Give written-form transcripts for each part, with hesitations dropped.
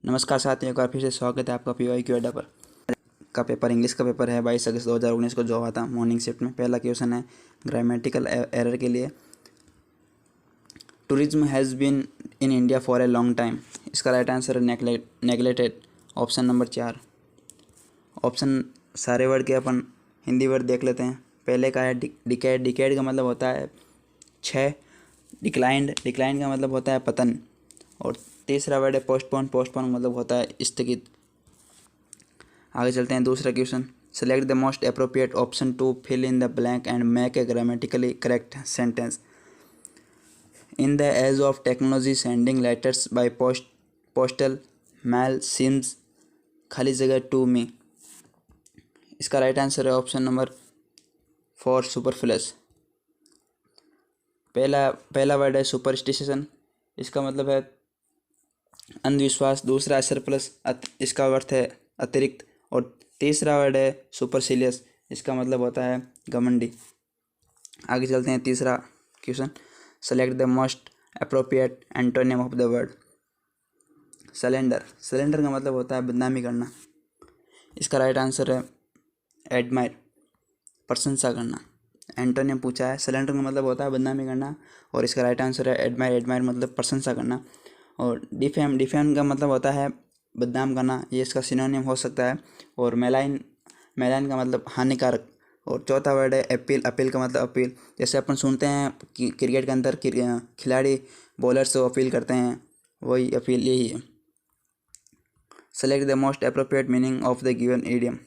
नमस्कार साथियों, एक बार फिर से स्वागत है आपका PYQ अड्डा पर। का पेपर इंग्लिश का पेपर है 22 अगस्त 2019 को जो हुआ था मॉर्निंग शिफ्ट में। पहला क्वेश्चन है ग्रामेटिकल एरर के लिए। Tourism has been in India for a long time. इसका राइट आंसर है नेगलेक्टेड, ऑप्शन नंबर 4। ऑप्शन सारे वर्ड के अपन हिंदी वर्ड देख लेते हैं। पहले का है डिकेड। डिकेड का मतलब होता है 6। डिक्लाइंड का मतलब होता है पतन। और तीसरा वर्ड है पोस्टपोन। पोस्टपोन मतलब होता है स्थगित। आगे चलते हैं दूसरा question. Select the most appropriate option to fill in the blank and make a grammatically correct sentence. In the age of technology sending letters by postal mail seems खाली जगह टू मी। इसका राइट आंसर है option number 4 superfluous. पहला word है superstition. इसका मतलब है अंधविश्वास। दूसरा है सरप्लस, इसका अर्थ है अतिरिक्त। और तीसरा वर्ड है सुपरसिलियस। इसका मतलब होता है घमंडी। आगे चलते हैं तीसरा question. Select the most appropriate antonym of the word. Cylinder का मतलब होता है बदनामी करना। इसका राइट आंसर है एडमायर, प्रशंसा करना। एंटोनिम पूछा है, सिलेंडर का मतलब होता है बदनामी करना और इसका राइट आंसर है एडमायर मतलब प्रशंसा करना। और डिफेम का मतलब होता है बदनाम करना, ये इसका सिनोनिम हो सकता है। और मेलाइन का मतलब हानिकारक। और चौथा वर्ड है अपील का मतलब अपील। जैसे अपन सुनते हैं कि क्रिकेट के अंदर खिलाड़ी बॉलर से अपील करते हैं, वही अपील यही है। Select the most appropriate meaning of the given idiom.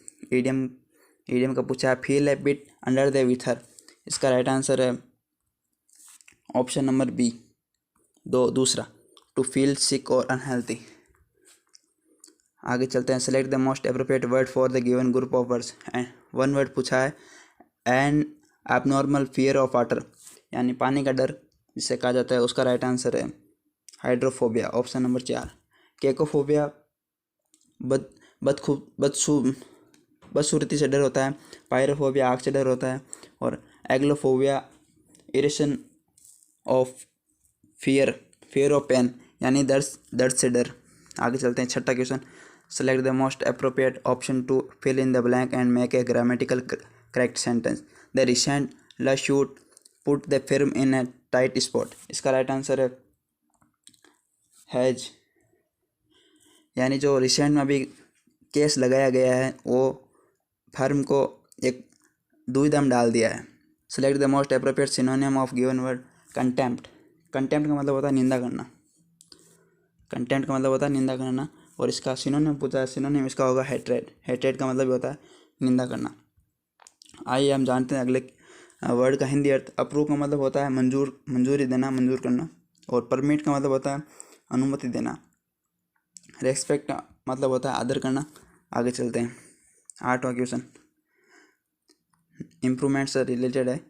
Idiom का पूछा है feel a bit under the weather. इसका राइट आंसर है ऑप्शन नंबर बी, दूसरा, टू फील सिक और अनहेल्थी। आगे चलते हैं। Select the most appropriate word for the given group of words. One word पूछा है N abnormal fear of water, यानी पानी का डर जिसे कहा जाता है। उसका राइट आंसर है हाइड्रोफोबिया, ऑप्शन नंबर 4। केकोफोबिया बदसूरती से डर होता है। पायरोफोबिया आग से डर होता है। और एग्लोफोबिया irrational of fear of pain, यानी दर्द से डर। आगे चलते हैं छठा question. Select the most appropriate option to fill in the blank and make a grammatical correct sentence. The recent lawsuit put the film in a tight spot. इसका right answer है हैज, यानी जो रिसेंट में अभी case लगाया गया है वो फर्म को एक दुविधा में डाल दिया है। Select the most appropriate synonym of given word. Contempt का मतलब होता है निंदा करना। और इसका सिनोनिम पूछा है, सिनोनिम इसका होगा हेट्रेड का मतलब होता है निंदा करना। आइए हम जानते हैं अगले वर्ड का हिंदी अर्थ। अप्रूव का मतलब होता है मंजूरी देना, मंजूर करना। और परमिट का मतलब होता है अनुमति देना। रेस्पेक्ट का मतलब होता है आदर करना। आगे चलते हैं आठवां क्वेश्चन। इम्प्रूवमेंट से रिलेटेड है।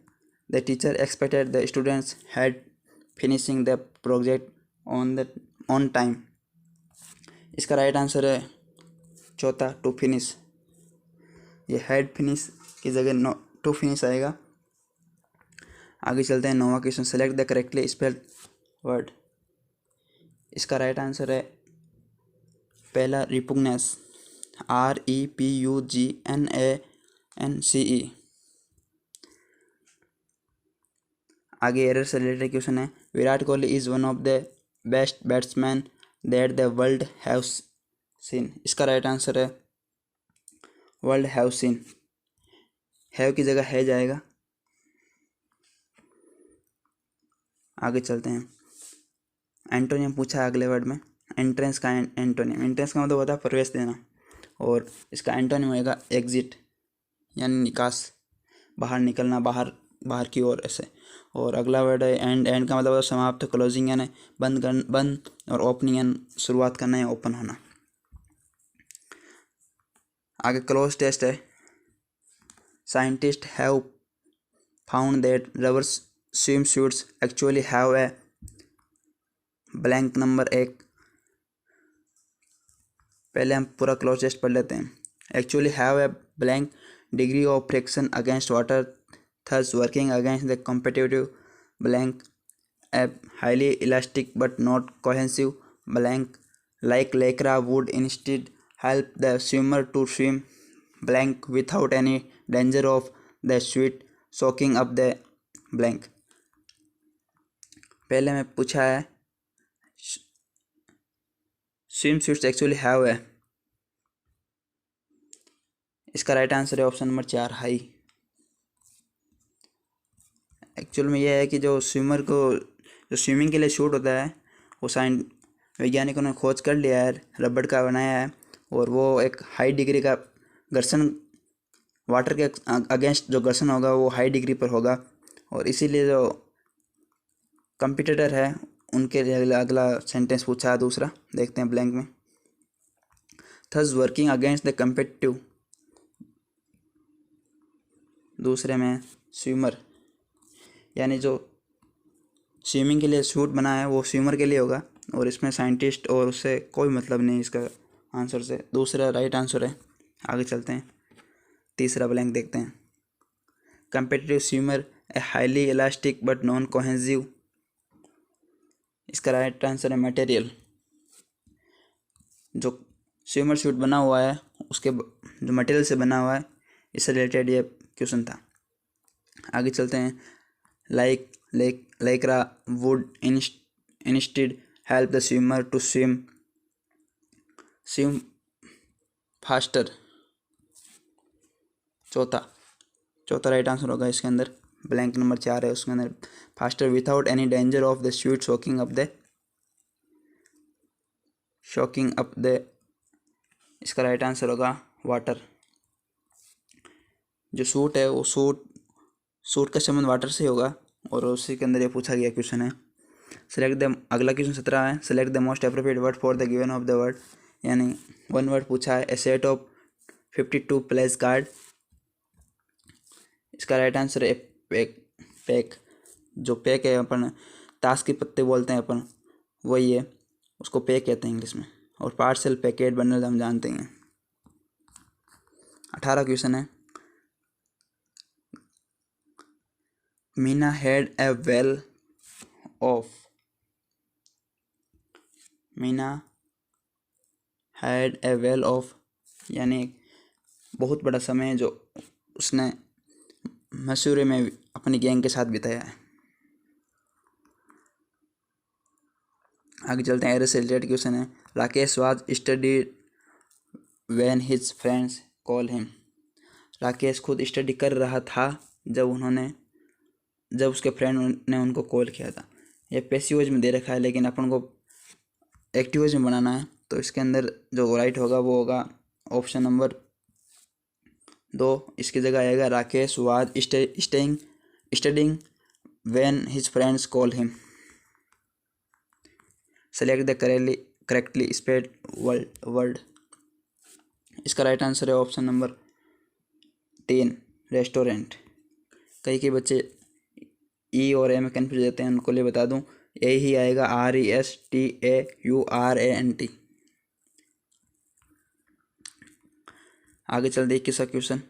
The teacher expected the students had finishing the project on time. इसका राइट आंसर है चौथा, टू फिनिश। ये हैड फिनिश की जगह टू फिनिश आएगा। आगे चलते हैं नौवां question. Select the correctly spelled word. इसका राइट आंसर है पहला, रिपुग्नेंस, REPUGNANCE। आगे एरर से रिलेटेड क्वेश्चन है। Virat Kohli is one of the best batsman that the world have seen. इसका राइट आंसर है वर्ल्ड हैव सीन। हैव की जगह है जाएगा। आगे चलते हैं। एंटोनियम पूछा है अगले वर्ड में। एंट्रेंस का एंटोनियम का मतलब होता है प्रवेश देना। और इसका एंटोनियम होगा एग्जिट, यानी निकास, बाहर निकलना, बाहर की ओर ऐसे। और अगला वर्ड है एंड का मतलब होता है समाप्त, क्लोजिंग यानी बंद और ओपनिंग यानी शुरुआत करना या ओपन होना। आगे क्लोज टेस्ट है। Scientist have found that rubber swim suits actually have a blank number 1। पहले हम पूरा क्लोज टेस्ट पढ़ लेते हैं। Actually have a blank degree of friction against water, thus working against the competitive blank, a highly elastic but not cohesive blank, like lycra would instead help the swimmer to swim blank without any danger of the sweat soaking up the blank। पहले में पूछा है swim suits actually have है, इसका right answer है option number 4 high. Actual में यह है कि जो स्विमर को जो स्विमिंग के लिए सूट होता है वो वैज्ञानिकों ने खोज कर लिया है, रबड़ का बनाया है, और वो एक हाई डिग्री का घर्षण वाटर के अगेंस्ट जो घर्षण होगा वो हाई डिग्री पर होगा, और इसीलिए जो कंपटीटर है उनके लिए अगला सेंटेंस पूछा है दूसरा, देखते हैं ब्लैंक में। Thus working against the competitive, दूसरे में स्विमर, यानी जो स्विमिंग के लिए सूट बना है वो स्विमर के लिए होगा, और इसमें साइंटिस्ट और उससे कोई मतलब नहीं इसका आंसर से, दूसरा राइट आंसर है। आगे चलते हैं, तीसरा ब्लैंक देखते हैं। Competitive swimmer a highly elastic but non cohesive, इसका राइट आंसर है मटेरियल। जो स्विमर सूट बना हुआ है उसके जो मटेरियल से बना हुआ है, इससे रिलेटेड ये क्वेश्चन था। आगे चलते हैं। lycra would instead help the swimmer to swim faster, चौथा राइट आंसर होगा इसके अंदर, ब्लैंक नंबर 4 है उसके अंदर, faster without any danger of the sweet shocking up the, इसका राइट आंसर होगा वाटर। जो सूट है वो सूट का संबंध वाटर से होगा, और उसी के अंदर ये पूछा गया क्वेश्चन है। सेलेक्ट द, अगला क्वेश्चन 17 है, select the most appropriate word for the given of the word, यानी वन वर्ड पूछा है। ए सेट ऑफ 52 प्लेस कार्ड, इसका राइट आंसर है पैक। जो पैक है अपन ताश के पत्ते बोलते हैं अपन, वही है, उसको पैक कहते हैं इंग्लिश में, और पार्सल पैकेट बंडल हम जानते हैं। 18 क्वेश्चन है। Meena had a well of, यानी बहुत बड़ा समय जो उसने मसूरी में अपनी गैंग के साथ बिताया है। आगे चलते हैं, एरर से रिलेटेड क्वेश्चन है। Rakesh was studied when his friends call him, Rakesh खुद स्टडी कर रहा था जब उसके फ्रेंड ने उनको कॉल किया था। ये पैसिव वॉइस में दे रखा है, लेकिन अपन को एक्टिव वॉइस में बनाना है, तो इसके अंदर जो राइट होगा वो होगा ऑप्शन नंबर 2। इसकी जगह आएगा Rakesh was studying when his friends call him. Select the correctly spelled word, इसका राइट आंसर है ऑप्शन नंबर 3 रेस्टोरेंट। कई बच्चे ई और ए में कन्फ्यूज रहते हैं, उनको लिए बता दूं, ए ही आएगा, RESTAURANT। आगे चल देखिए सा क्वेश्चन,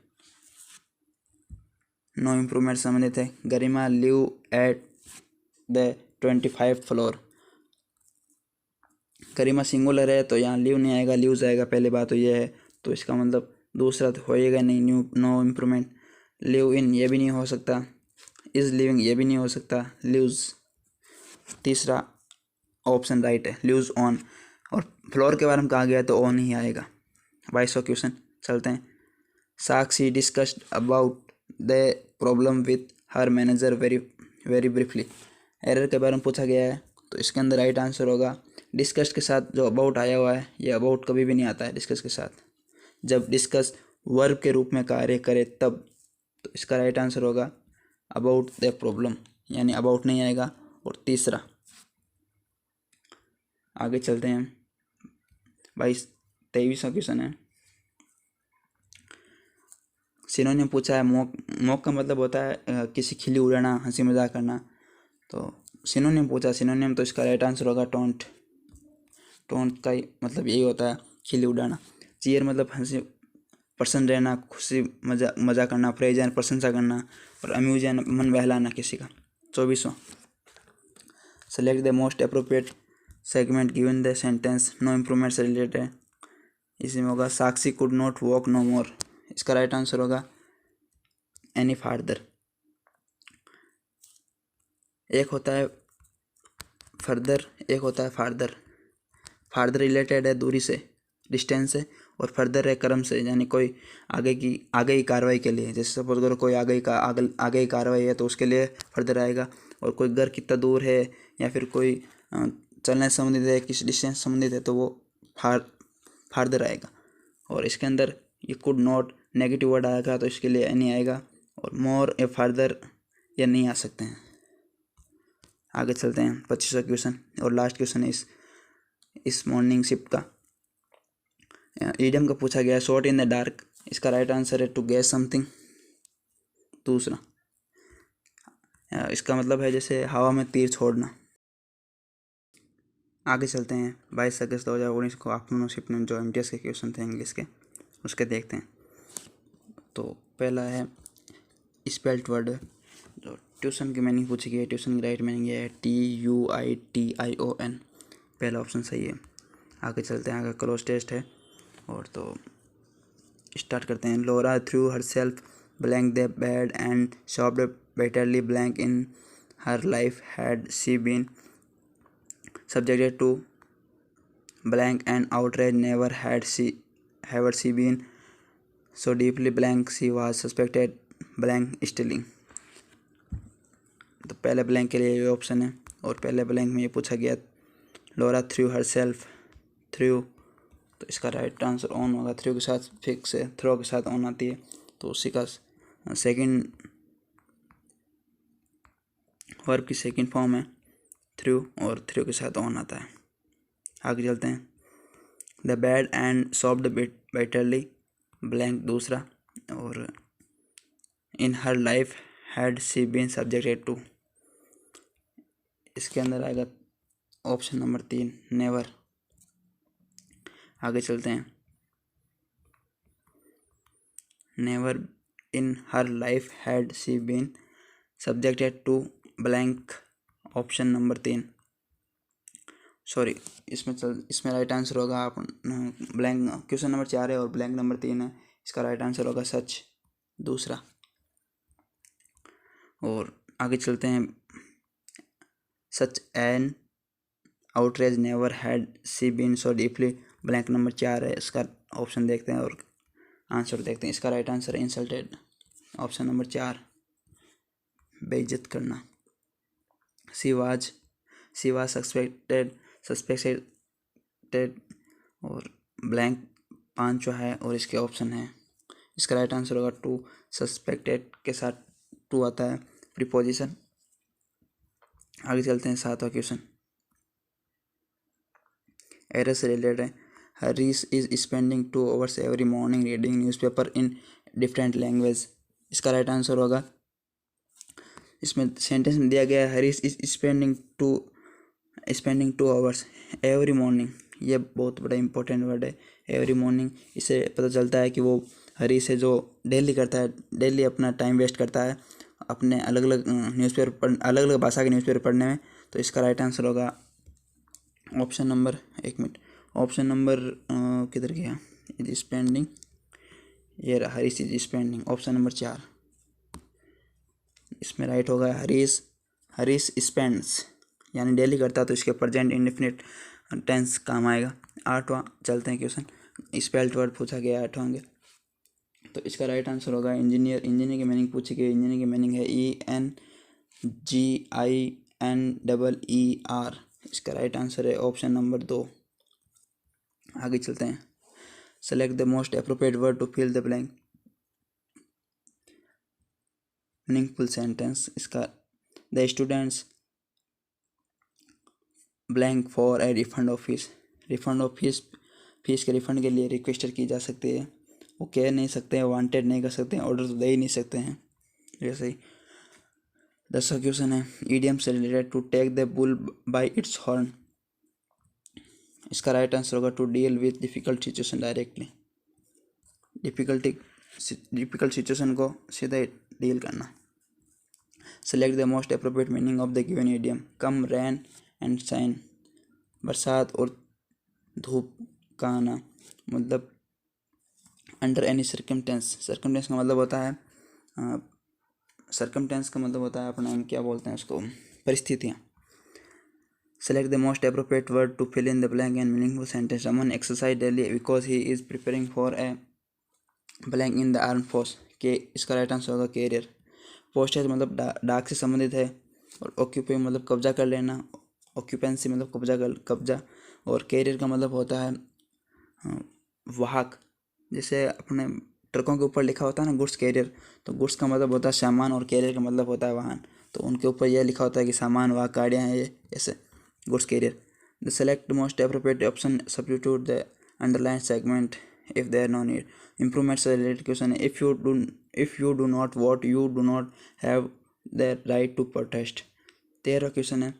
नो इम्प्रूवमेंट संबंधित है। Garima live at the 25th floor, Garima singular है तो यहाँ लिव नहीं आएगा, लिव्स आएगा, पहले बात तो ये है, तो इसका मतलब दूसरा तो होएगा नहीं, नो इम्प्रूवमेंट। लिव इन ये भी नहीं हो सकता, इज लिविंग ये भी नहीं हो सकता, लिव्स तीसरा ऑप्शन राइट है, लिव्स ऑन, और फ्लोर के बारे में कहा गया तो ऑन ही आएगा। 22वां क्वेश्चन चलते हैं। Sakshi discussed about the problem with her manager very briefly, error के बारे में पूछा गया है, तो इसके अंदर राइट आंसर होगा डिस्कस के साथ जो अबाउट आया हुआ है, ये अबाउट कभी भी नहीं आता है डिस्कस के साथ, जब डिस्कस वर्ब के रूप में कार्य करे तब, तो इसका राइट आंसर होगा अबाउट द प्रॉब्लम, यानी अबाउट नहीं आएगा। और तीसरा आगे चलते हैं, 23वां क्वेश्चन है। सिनोनिम पूछा है, मॉक का मतलब होता है किसी खिली उड़ाना, हंसी मजाक करना, तो सिनोनिम पूछा, सिनोनिम तो इसका राइट आंसर होगा टोंट का ही मतलब यही होता है खिली उड़ाना। चीयर मतलब हंसी प्रसन्न रहना, खुशी मजा करना, प्रेज यानी प्रशंसा करना, और अम्यूज यानी मन बहलाना किसी का। 24वां select the most appropriate segment given the sentence no improvement से रिलेटेड है। इसी में होगा Sakshi could not walk no more, इसका राइट आंसर होगा एनी फार्दर। एक होता है फर्दर, एक होता है फार्दर। फार्दर रिलेटेड है दूरी से, डिस्टेंस से, और फर्दर है क्रम से, यानी कोई आगे की कार्रवाई के लिए। जैसे सपोज करो कोई आगे की कार्रवाई है तो उसके लिए फर्दर आएगा। और कोई घर कितना दूर है या फिर कोई चलने से संबंधित है, किस डिस्टेंस संबंधित है, तो वो फार्दर आएगा। और इसके अंदर ये कुड नॉट नेगेटिव वर्ड आएगा तो इसके लिए एनी आएगा। और मोर या फार्दर या नहीं आ सकते हैं। आगे चलते हैं 25वां क्वेश्चन और लास्ट क्वेश्चन है इस मॉर्निंग शिफ्ट का। ईडियम का पूछा गया शॉट इन द डार्क, इसका राइट आंसर है टू गेस समथिंग। दूसरा इसका मतलब है जैसे हवा में तीर छोड़ना। आगे चलते हैं 22 अगस्त 2019 को आफ्टरनून शिफ्ट में जो MTS के क्वेश्चन थे इंग्लिश के, उसके देखते हैं। तो पहला है स्पेल्ट वर्ड, जो ट्यूशन की मीनिंग पूछी गई है। ट्यूशन की राइट मीनिंग है TUITION, पहला ऑप्शन सही है। आगे चलते हैं, आगे क्लोज टेस्ट है। और तो स्टार्ट करते हैं। Laura threw her self blank the bed and sobbed bitterly blank in her life had she been subjected to blank and outrage never had she been so deeply blank she was suspected blank stealing। तो पहले blank के लिए ये option है। और पहले blank में ये पूछा गया लोरा थ्रू हर सेल्फ, थ्रू, तो इसका राइट आंसर ऑन होगा। थ्रू के साथ फिक्स है, थ्रो के साथ ऑन आती है, तो उसी का सेकंड वर्ब की सेकंड फॉर्म है थ्रू, और थ्रू के साथ ऑन आता है। आगे चलते हैं। The bed and sobbed bitterly blank दूसरा, और in her life had she been subjected to, इसके अंदर आएगा ऑप्शन नंबर 3 नेवर। आगे चलते हैं। Never in her life had she been subjected to blank, option number 3। Sorry, इसमें राइट आंसर होगा आप ब्लैंक। क्वेश्चन नंबर 4 है और ब्लैंक नंबर 3 है, इसका राइट आंसर होगा सच, दूसरा। और आगे चलते हैं। Such an outrage never had she been so deeply, blank number 4 है, इसका ऑप्शन देखते हैं और आंसर देखते हैं। इसका राइट आंसर है इंसल्टेड, ऑप्शन नंबर 4, बेइज्जत करना। सी वाज सस्पेक्टेड और ब्लैंक 5 जो है और इसके ऑप्शन है। इसका राइट आंसर होगा टू, सस्पेक्टेड के साथ टू आता है प्रीपोजिशन। आगे चलते हैं 7वां क्वेश्चन, एरर से रिलेटेड है। Harish is spending 2 hours every morning reading newspaper in different language, इसका राइट आंसर होगा, इसमें सेंटेंस में दिया गया है Harish is spending 2 hours every morning. ये बहुत बड़ा इंपॉर्टेंट वर्ड है, एवरी मॉर्निंग। इससे पता चलता है कि वो हरीश है जो डेली करता है, डेली अपना टाइम वेस्ट करता है अपने अलग अलग न्यूज़पेपर, अलग अलग भाषा के न्यूज़पेपर पढ़ने में। तो इसका राइट आंसर होगा ऑप्शन नंबर, एक मिनट, ऑप्शन नंबर किधर गया, इज स्पेंडिंग, ये रहा, Harish is spending, option number 4। इसमें राइट होगा हरीश स्पेंड्स, यानी डेली करता है तो इसके प्रेजेंट इंडेफिनिट टेंस काम आएगा। 8वां चलते हैं क्वेश्चन, स्पेल्ट वर्ड पूछा गया 8वां के, तो इसका राइट आंसर होगा इंजीनियर। इंजीनियर की मीनिंग पूछी गई, इंजीनियर की मीनिंग है ENGINER, इसका राइट आंसर है ऑप्शन नंबर 2। आगे चलते हैं। Select the most appropriate word to fill the blank, meaningful sentence. इसका the students blank for a refund of fees, refund of fees के रिफंड के लिए रिक्वेस्ट की जा सकती है। वो कह नहीं सकते हैं, वांटेड नहीं कर सकते हैं, ऑर्डर तो दे ही नहीं सकते हैं। जैसे ही 10वां क्वेश्चन है, ईडियम से related, to take the bull by its horn, इसका राइट आंसर होगा to deal with difficult situation directly, difficult situation को सीधा डील करना। Select the most appropriate meaning of the given idiom, come rain and shine, बरसात और धूप का आना, मतलब अंडर एनी सर्कमटेंस। सर्कमटेंस का मतलब होता है सर्कमटेंस का मतलब होता है अपना क्या बोलते हैं उसको, परिस्थितियाँ। Select the most appropriate word to fill in the blank and meaningful sentence. Someone exercise daily because he is preparing for a blank in the armed force. के इसका राइट आंसर होगा कैरियर। पोस्ट है मतलब डाक से संबंधित है, और ऑक्यूपाई मतलब कब्जा कर लेना, ऑक्यूपेंसी मतलब कब्जा, और कैरियर का मतलब होता है वाहक। जैसे अपने ट्रकों के ऊपर लिखा होता है ना गुड्स कैरियर, तो गुड्स का मतलब होता है सामान और कैरियर का मतलब होता है वाहन, तो उनके ऊपर यह लिखा होता है कि सामान वाहक गाड़ियाँ हैं ये, ऐसे goods carrier. The select most appropriate option, substitute the underline segment if there no need. Improvements are related question. If you do not vote, you do not have the right to protest. 13 question है।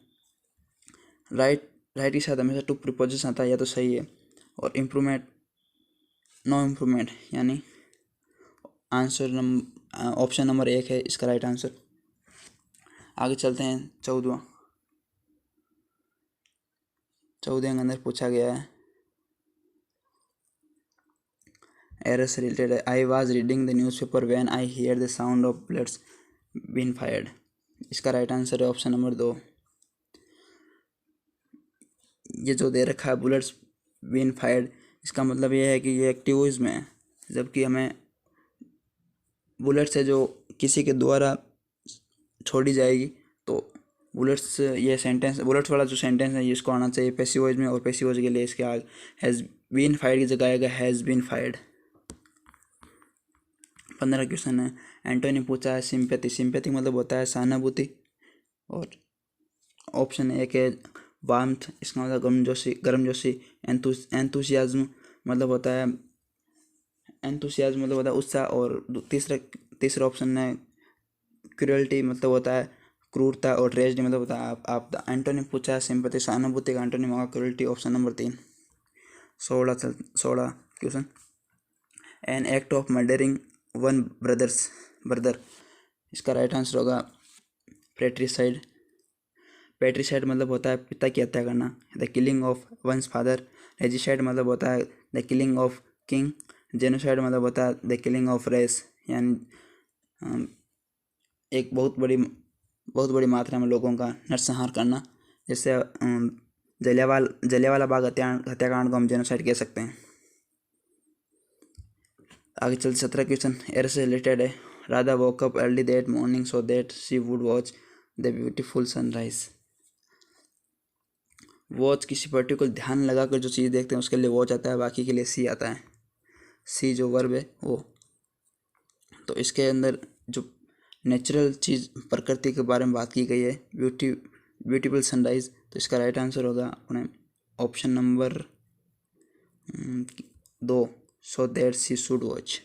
Right के साथ हमेशा to preposition आता है, या तो सही है, और इम्प्रूवमेंट नो इम्प्रूवमेंट, यानी आंसर ऑप्शन नंबर 1 है इसका राइट आंसर। आगे चलते हैं। 14 के अंदर पूछा गया है एरर से रिलेटेड है। I was reading the newspaper when I hear the sound of bullets been fired. इसका राइट आंसर है ऑप्शन नंबर 2। ये जो दे रखा है बुलेट्स बीन फायर्ड, इसका मतलब ये है कि ये एक्टिव यूज़ में है, जबकि हमें बुलेट से जो किसी के द्वारा छोड़ी जाएगी, तो बुलेट्स, ये सेंटेंस बुलेट्स वाला जो सेंटेंस है इसको आना चाहिए पैसिव वॉइस में, और पैसिव वॉइस के लिए इसके आगे हैज़ बीन फायर्ड की जगह आएगा हैज़ बीन फायर्ड। 15 क्वेश्चन है। एंटोनी पूछा है सिंपैथी। सिंपैथी मतलब होता है सहानुभूति, और ऑप्शन 1 है वार्मथ, इसका मतलब गर्मजोशी। एंथुसियाज्म मतलब होता है उत्साह, और तीसरा ऑप्शन है क्रूरल्टी मतलब होता है क्रूरता, और ट्रेजेडी मतलब होता है आप। एंटोनी पूछा है सिंपैथी, सहानुभूति का एंटोनी होगा cruelty, option number 3। 16 question. An act of murdering one brother, इसका राइट आंसर होगा पैट्रिसाइड। पैट्रिसाइड मतलब होता है पिता की हत्या करना, the killing of once father. Regicide मतलब होता है the killing of king. Genocide मतलब होता है द किलिंग ऑफ रेस, यानी एक बहुत बड़ी मात्रा में लोगों का नरसंहार करना। जैसे जलियांवाला बाग हत्याकांड को हम जेनोसाइड कह सकते हैं। आगे चलते 17 क्वेश्चन एयर से रिलेटेड है। Radha woke up early that morning so that she would watch the beautiful sunrise. Watch किसी पर्टिकुलर ध्यान लगाकर जो चीज़ देखते हैं उसके लिए वॉच आता है, बाकी के लिए सी आता है। सी जो वर्ब है वो, तो इसके अंदर जो नेचुरल चीज़ प्रकृति के बारे में बात की गई है, ब्यूटीफुल सनराइज, तो इसका राइट आंसर होगा अपने option number 2, so that she should watch.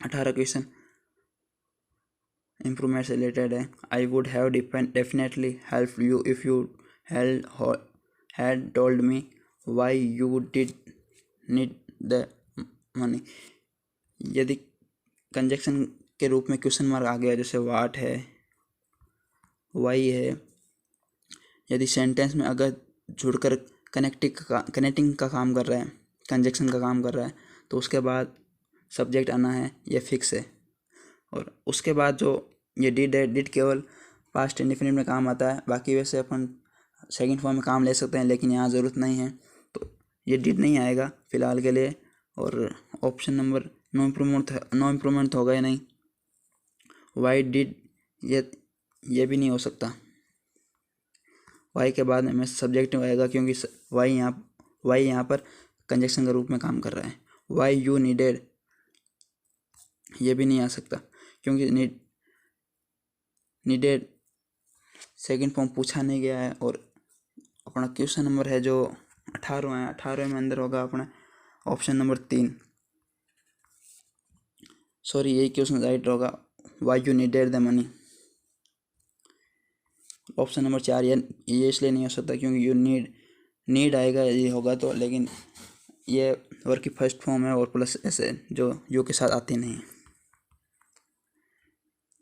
18 question improvement से रिलेटेड है। I would have definitely help you if you had told me why you did need the money. यदि conjunction के रूप में क्वेश्चन मार्क आ गया, जैसे वाट है, वाई है, यदि सेंटेंस में अगर जुड़कर कनेक्टिंग का काम कर रहा है, कंजक्शन का काम कर रहा है, तो उसके बाद सब्जेक्ट आना है, ये फिक्स है। और उसके बाद जो ये डिड केवल पास्ट इंडेफिनिट में काम आता है, बाकी वैसे अपन सेकंड फॉर्म में काम ले सकते हैं, लेकिन यहाँ ज़रूरत नहीं है, तो ये डिड नहीं आएगा फ़िलहाल के लिए। और ऑप्शन नंबर नो इम्प्रूवमेंट होगा या नहीं। वाई डिड, ये भी नहीं हो सकता। वाई के बाद में सब्जेक्ट आएगा, क्योंकि वाई यहाँ पर कंजक्शन के रूप में काम कर रहा है। वाई यू नीडेड, ये भी नहीं आ सकता, क्योंकि नीडेड सेकंड फॉर्म पूछा नहीं गया है। और अपना क्वेश्चन नंबर है जो 18 है, 18 में अंदर होगा अपना ऑप्शन नंबर 3। सॉरी, यही क्वेश्चन राइट होगा, why you needed the money. Option number 4 ये इसलिए नहीं हो सकता क्योंकि यू नीड आएगा ये होगा तो, लेकिन ये वर्ब की फर्स्ट फॉर्म है, और प्लस ऐसे जो यू के साथ आती नहीं।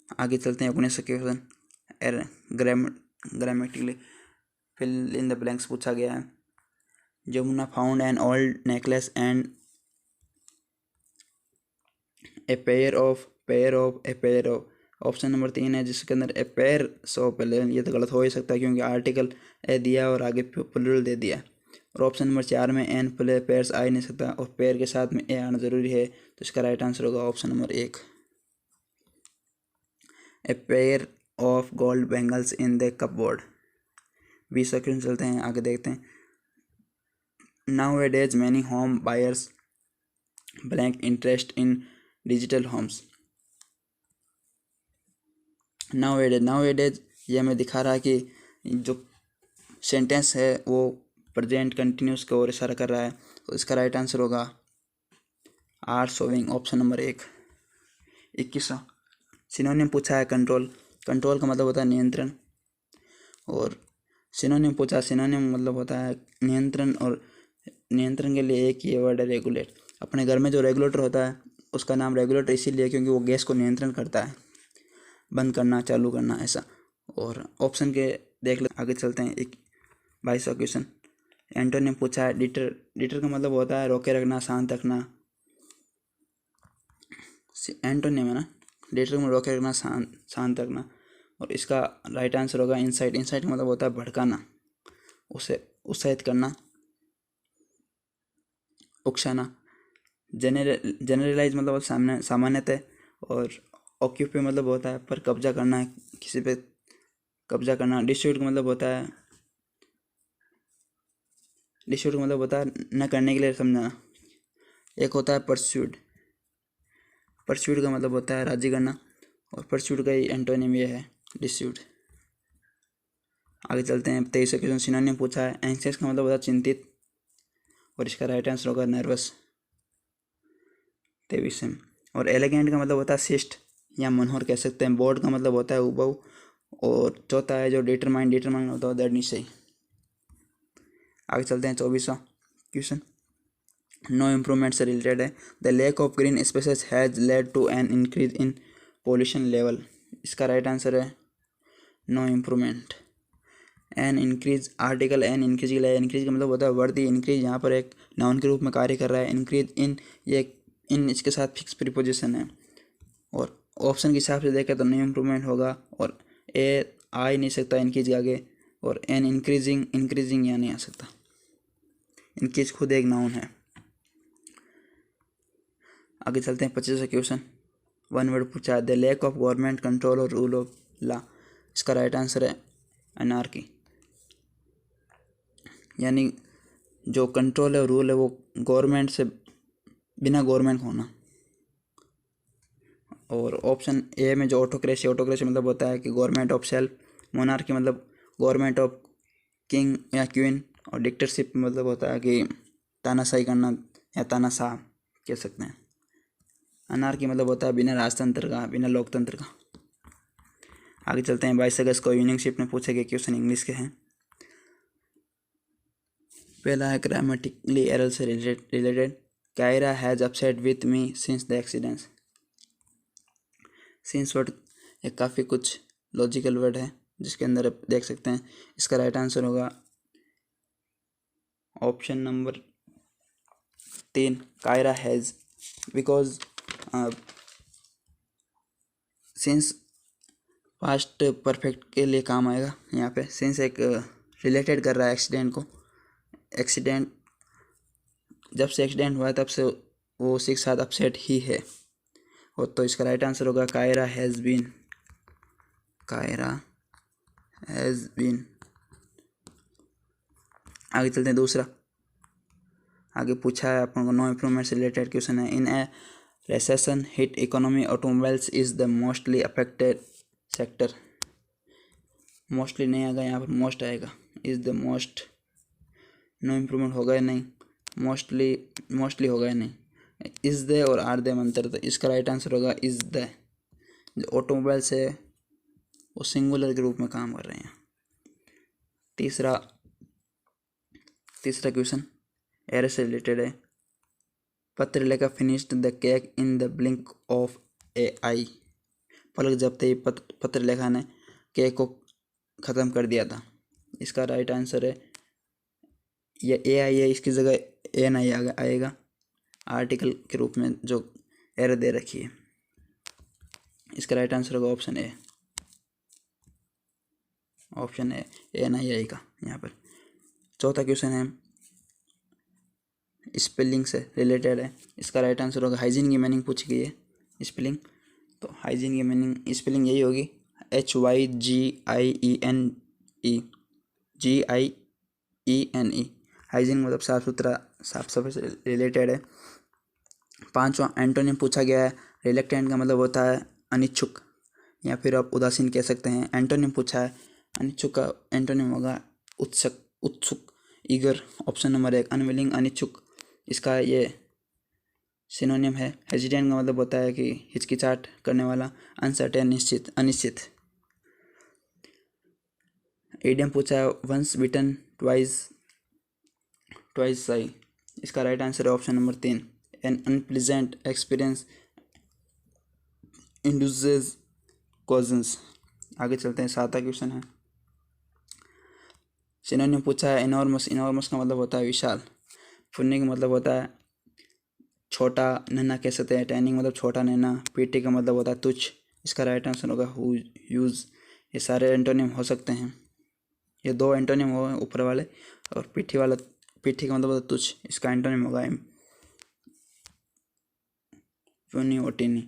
आगे चलते हैं 19 question grammatically. Fill in the blanks पूछा गया है। Jamuna found an old necklace and a pair of. Option number 3 है जिसके अंदर ए पेयर सो पहले, ये तो गलत हो ही सकता है क्योंकि आर्टिकल ए दिया और आगे प्लूरल दे दिया। और ऑप्शन नंबर 4 में एन प्ले पेयर्स आ ही नहीं सकता और पेयर के साथ में ए आना ज़रूरी है, तो इसका राइट आंसर होगा option number 1, a pair of gold bangles in the cupboard. 20 second चलते हैं, आगे देखते हैं। Nowadays many home buyers blank interest in digital homes. Nowadays ये हमें दिखा रहा है कि जो सेंटेंस है वो प्रेजेंट कंटिन्यूस की ओर इशारा कर रहा है, तो इसका राइट आंसर होगा आर शोविंग, ऑप्शन नंबर 1। 21वां सिनोनिम पूछा है कंट्रोल। कंट्रोल का मतलब होता है नियंत्रण, और सिनोनिम पूछा, सिनोनिम मतलब होता है नियंत्रण, और नियंत्रण के लिए एक ही वर्ड है रेगुलेट। अपने घर में जो रेगुलेटर होता है उसका नाम रेगुलेटर इसीलिए क्योंकि वो गैस को नियंत्रण करता है, बंद करना चालू करना ऐसा। और ऑप्शन के देख ले, आगे चलते हैं। 22वां क्वेश्चन एंटोनिम पूछा है डिटर। डिटर का मतलब होता है रोके रखना, शांत रखना। एंटोनिम है ना, डिटर में रोके रखना, शांत रखना। और इसका राइट आंसर होगा इंसाइट। इंसाइट का मतलब होता है भड़काना, उसे उत्साहित करना, उकसाना। जनरलाइज मतलब सामने सामान्यतः। और ऑक्यूपी मतलब होता है पर कब्जा करना, किसी पे कब्जा करना। डिस्ट्रीब्यूट का मतलब होता है, डिस्ट्रीब्यूट का मतलब होता है न करने के लिए समझाना। एक होता है परस्यूड। परस्यूड का मतलब होता है राजी करना, और परस्यूड का ही एंटोनिम ये है डिस्ट्रीब्यूट। आगे चलते हैं। 23वां क्वेश्चन सिनोनिम पूछा है। एंग्जियस का मतलब होता है चिंतित, और इसका राइट आंसर होगा नर्वस। 23वां। और एलिगेंट का मतलब होता है शिष्ट या मनोहर कह सकते हैं। बोर्ड का मतलब होता है उबाऊ। और चौथा है जो डिटरमाइन होता है दैट निश्चय। आगे चलते हैं। 24वां क्वेश्चन नो इम्प्रूवमेंट से रिलेटेड है। The lack of green spaces has led to an increase in pollution level. इसका राइट आंसर है no improvement. An increase, article an increase के लिए, इंक्रीज का मतलब होता है वर्दी। इंक्रीज यहाँ पर एक नाउन के रूप में कार्य कर रहा है। इंक्रीज इन, ये इन इसके साथ फिक्स प्रीपोजिशन है। और ऑप्शन के हिसाब से देखें तो नो इम्प्रूवमेंट होगा, और ए आ ही नहीं सकता इंक्रीज के आगे, और एन इंक्रीजिंग यहाँ नहीं आ सकता। इंक्रीज खुद एक नाउन है। आगे चलते हैं। 25वां क्वेश्चन वन वर्ड पूछा है। The lack of government control और रूल ऑफ लॉ। इसका राइट आंसर है अनार्की, यानी जो कंट्रोल है और रूल है वो गवर्नमेंट से बिना गवर्नमेंट होना। और ऑप्शन ए में जो ऑटोक्रेसी, ऑटोक्रेसी मतलब होता है कि गवर्नमेंट ऑफ सेल्फ। मोनार्की मतलब गवर्नमेंट ऑफ किंग या क्वीन। और डिक्टेटरशिप मतलब होता है कि तानाशाही करना या तानाशाह कह सकते हैं। अनार्की मतलब होता है बिना राजतंत्र का, बिना लोकतंत्र का। आगे चलते हैं। 22 अगस्त को यूनियन शिप में पूछे गए क्वेश्चन इंग्लिश के हैं। पहला है ग्रामेटिकली एरर से related. Kyra has upset with me since the accidents. Since word एक काफ़ी कुछ लॉजिकल वर्ड है जिसके अंदर आप देख सकते हैं। इसका राइट आंसर होगा option number 3 Kyra has. Because since past perfect के लिए काम आएगा यहाँ पे। सिंस एक रिलेटेड कर रहा है एक्सीडेंट को। एक्सीडेंट जब से एक्सीडेंट हुआ है तब से वो उसी के साथ अपसेट ही है। और तो इसका राइट आंसर होगा Kyra has been. Kyra has been. आगे चलते हैं। दूसरा आगे पूछा है अपन को नो इम्प्रूवमेंट से रिलेटेड क्वेश्चन है। In a recession hit economy automobiles is the mostly affected sector. Mostly नहीं आएगा यहाँ पर, मोस्ट आएगा। Is the most, no improvement होगा या नहीं, मोस्टली होगा या नहीं। इज द और आर द मंत्र, तो इसका राइट आंसर होगा इज द। जो ऑटोमोबाइल्स है वो सिंगुलर के रूप में काम कर रहे हैं। तीसरा क्वेश्चन एरर से रिलेटेड है। Patralekha finished the cake in the blink of a eye. पलक जपते ही पत्रलेखा ने केक को ख़त्म कर दिया था। इसका राइट आंसर है ये ए आई है, इसकी जगह एन आई आएगा आर्टिकल के रूप में जो एरर दे रखी है। इसका राइट आंसर होगा option A, option A an eye आएगा यहाँ पर। चौथा क्वेश्चन है स्पेलिंग से रिलेटेड है। इसका राइट आंसर होगा हाइजीन की मीनिंग पूछी गई है स्पेलिंग। तो हाइजीन की मीनिंग स्पेलिंग यही होगी HYGIENE। हाइजीन मतलब साफ सुथरा, साफ सफाई से रिलेटेड है। पांचवा एंटोनिम पूछा गया है। रिलेक्टेंट का मतलब होता है अनिच्छुक या फिर आप उदासीन कह सकते हैं। एंटोनिम पूछा है, अनिच्छुक का एंटोनिम होगा उत्सुक, उत्सुक, ईगर। ऑप्शन नंबर 1 अनविलिंग, अनिच्छुक, इसका ये सिनोनिम है। हेजिटेंट का मतलब होता है कि हिचकिचाहट करने वाला, अनसर्टेन, निश्चित, अनिश्चित। इडियम पूछा है वंस बिटन ट्वाइस साई। इसका राइट आंसर है option number 3 an unpleasant experience induces caution. आगे चलते हैं, 7वां क्वेश्चन है। सिनोनिम पूछा है इनॉर्मस। इनॉर्मस का मतलब होता है विशाल। फुन्नी का मतलब होता है छोटा, नन्हा कह सकते हैं। टैनिंग मतलब छोटा नन्हा। पीटी का मतलब होता है तुच्छ। इसका राइट आंसर होगा यूज। ये सारे एंटोनिम हो सकते हैं, ये 2 एंटोनिम हो ऊपर वाले, और पीठी वाला, पीठी का मतलब होता है तुच्छ, इसका एंटोनिम होगा फुन्नी और टाइनी।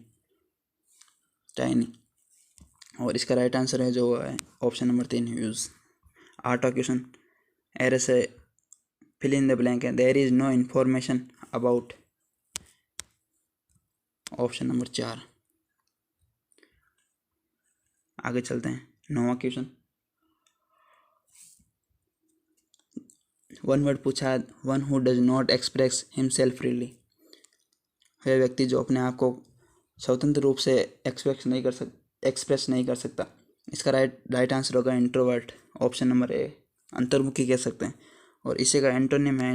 और इसका राइट आंसर है जो है ऑप्शन नंबर 3 यूज। 8वां क्वेश्चन एरर से फिल इन द ब्लैंक है। There is no information about. Option number 4। आगे चलते हैं, 9वां क्वेश्चन। वन वर्ड पूछा है, one who does not express himself freely. वह व्यक्ति जो अपने आप को स्वतंत्र रूप से एक्सप्रेस नहीं कर सकता। इसका राइट आंसर होगा इंट्रोवर्ट। ऑप्शन नंबर ए अंतर्मुखी कह सकते हैं। और इसी का एंटोनिम है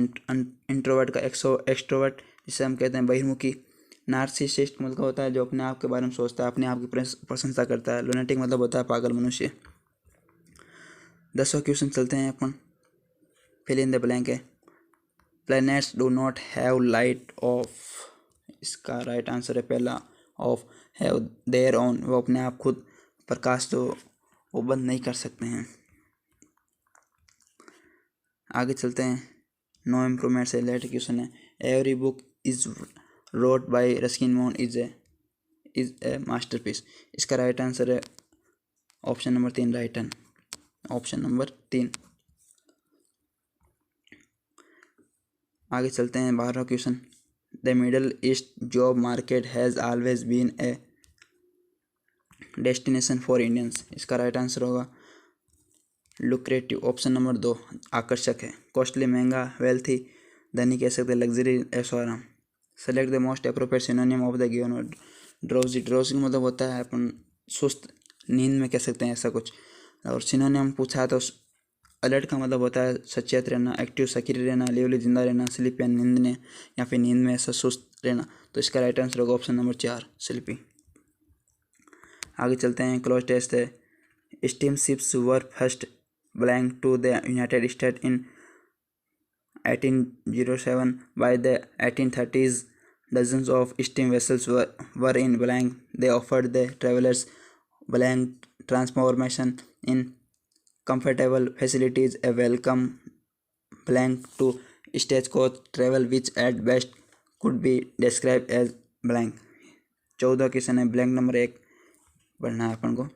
इंट्रोवर्ट का एक्सट्रोवर्ट, जिसे हम कहते हैं बहिर्मुखी। नार्सिसिस्ट मतलब होता है जो अपने आप के बारे में सोचता है, अपने आप की प्रशंसा करता है। लुनेटिक मतलब होता है पागल मनुष्य। 10वां क्वेश्चन चलते हैं अपन, फिल इन द ब्लैंक है। Planets do not have light of. इसका राइट आंसर है पहला ऑफ, हैव देयर ओन, वो अपने आप खुद प्रकाश जो वो बंद नहीं कर सकते हैं। आगे चलते हैं, नो इम्प्रूवमेंट से रिलेटेड क्वेश्चन है। Every book is wrote by Ruskin Bond is a masterpiece. इसका राइट आंसर है option number 3 written. Option number 3। आगे चलते हैं, 12वां question. The middle east job market has always been a destination for Indians. इसका right answer होगा lucrative. Option number 2 आकर्षक है। कॉस्टली महंगा, वेल्थी धनी कह सकते हैं, लग्जरी ऐशो आराम। Select the most appropriate synonym of the given word. Drowsy, drowsy मतलब होता है अपन सुस्त, नींद में कह सकते हैं ऐसा कुछ। और सिनोनिम पूछा है तो अलर्ट का मतलब होता है सचेत रहना, एक्टिव सक्रिय रहना, लिवली जिंदा रहना, स्लीप या नींदने या फिर नींद में ऐसा सुस्त रहना। तो इसका राइट आंसर होगा ऑप्शन नंबर 4 स्लीपी। आगे चलते हैं, क्लोज टेस्ट है। Steam ships were first blank to the United State in 1807 by the 1830s। dozens of steam vessels were in blank. They offered the travelers blank transformation in comfortable facilities, a welcome blank to stagecoach travel, which at best could be described as blank। 14 question है, blank number 1 पढ़ना है अपन को।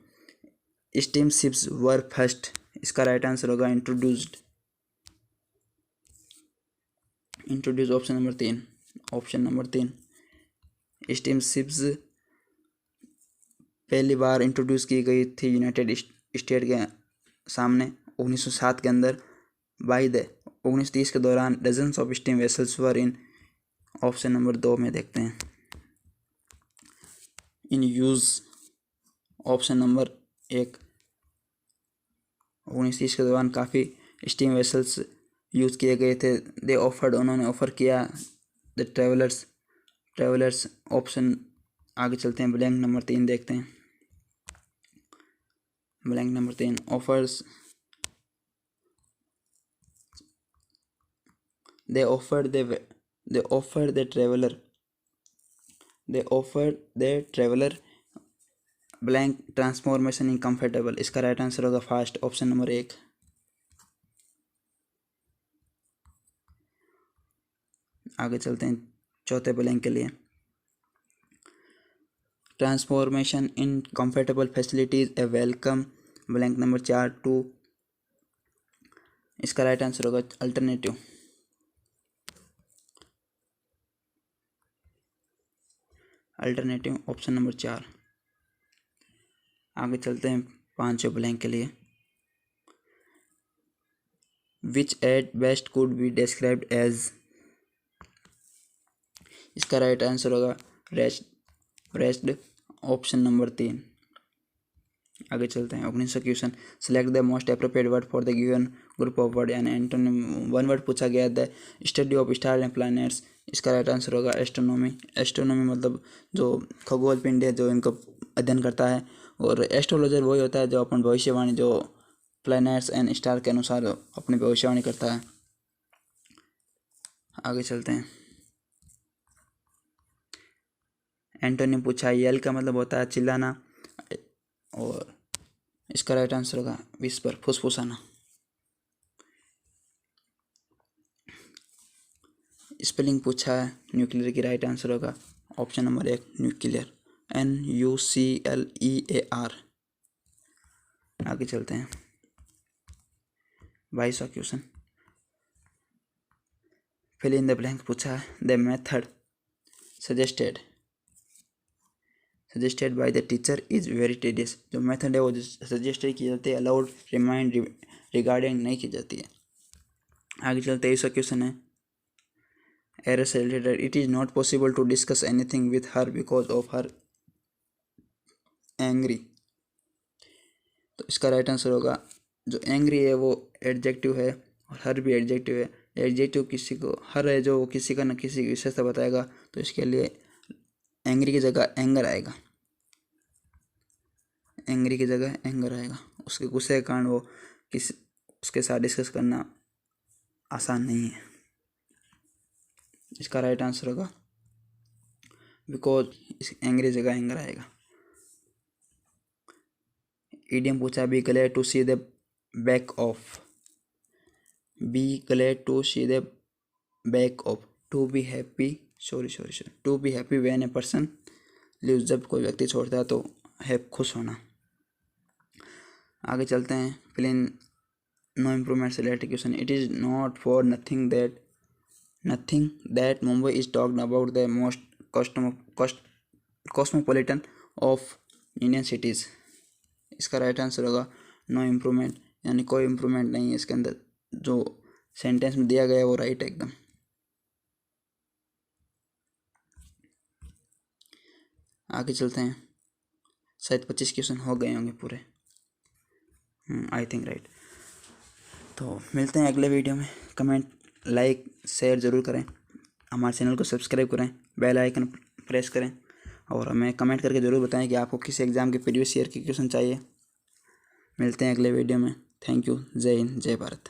Steam ships were first, इसका right answer होगा introduced. Introduce option number 3। Option number 3 steam ships पहली बार introduce की गई थी यूनाइटेड स्टेट के सामने 1907 के अंदर। बाई द 1930 के दौरान dozens of steam vessels were in. Option number 2 में देखते हैं इन यूज। ऑप्शन नंबर 1 1930 के दौरान काफ़ी स्टीम वेसल्स यूज़ किए गए थे। दे ऑफर्ड, उन्होंने ऑफ़र किया। The travellers option. आगे चलते हैं, ब्लैंक नंबर 3 देखते हैं। Blank number 3 offers They offered the traveler blank transformation in comfortable. इसका राइट आंसर होगा फर्स्ट ऑप्शन नंबर 1। आगे चलते हैं चौथे ब्लैंक के लिए। Transformation in comfortable facilities a welcome blank number 4 to. इसका राइट आंसर होगा अल्टरनेटिव ऑप्शन नंबर 4। आगे चलते हैं पांचवें ब्लैंक के लिए। Which at best could be described as. इसका राइट आंसर होगा रेस्ड ऑप्शन नंबर 3। आगे चलते हैं 19वां question. Select the most appropriate word for the given group of word. यानी एंटोनिम 1 वर्ड पूछा गया the study of star and planets. इसका राइट आंसर होगा एस्ट्रोनॉमी। एस्ट्रोनॉमी मतलब जो खगोल पिंड है जो इनको अध्ययन करता है, और एस्ट्रोलॉजर वही होता है जो अपन भविष्यवाणी जो प्लैनेट्स एंड स्टार के अनुसार अपनी भविष्यवाणी करता है। आगे चलते हैं। एंटोनिम पूछा है, यल का मतलब होता है चिल्लाना, और इसका राइट आंसर होगा विस्पर फुसफुसाना। स्पेलिंग पूछा है न्यूक्लियर की, राइट आंसर होगा ऑप्शन नंबर 1 न्यूक्लियर NUCLEAR। आगे चलते हैं 22वां question. Fill in the blank पूछा है the method suggested by the teacher is very tedious. जो मेथड है वो सजेस्टेड की जाती है, अलाउड रिमाइंड रिगार्डिंग नहीं की जाती है। आगे चलते 23वां क्वेश्चन है एरर से related. It is not possible to discuss anything with her because of her angry. तो इसका राइट आंसर होगा जो एंग्री है वो एडजेक्टिव है और हर भी एडजेक्टिव है। एडजेक्टिव किसी को हर है जो किसी का न किसी की विशेषता बताएगा, तो इसके लिए एंग्री की जगह एंगर आएगा। एंग्री की जगह एंगर आएगा। उसके गुस्से के कारण वो उसके साथ डिस्कस करना आसान नहीं है। इसका राइट आंसर होगा बिकॉज इस एंग्री जगह एंगर आएगा। इडियम पूछा be glad to see the back of. Be glad to see the back of. To be happy to be happy when a person leaves. जब कोई व्यक्ति छोड़ता है तो है खुश होना। आगे चलते हैं प्लेन नो इम्प्रूवमेंट से related question. It is not for nothing that Mumbai is talked about the most cosmopolitan of Indian cities. इसका राइट आंसर होगा नो इम्प्रूवमेंट, यानी कोई इम्प्रूवमेंट नहीं है इसके अंदर। जो सेंटेंस में दिया गया है वो राइट है एकदम। आगे चलते हैं, शायद 25 क्वेश्चन हो गए होंगे पूरे, आई थिंक राइट। तो मिलते हैं अगले वीडियो में। कमेंट लाइक शेयर ज़रूर करें, हमारे चैनल को सब्सक्राइब करें, बेल आइकन प्रेस करें, और हमें कमेंट करके ज़रूर बताएं कि आपको किस एग्ज़ाम के प्रीवियस ईयर के क्वेश्चन चाहिए। मिलते हैं अगले वीडियो में। Thank you. जय हिंद, जय भारत।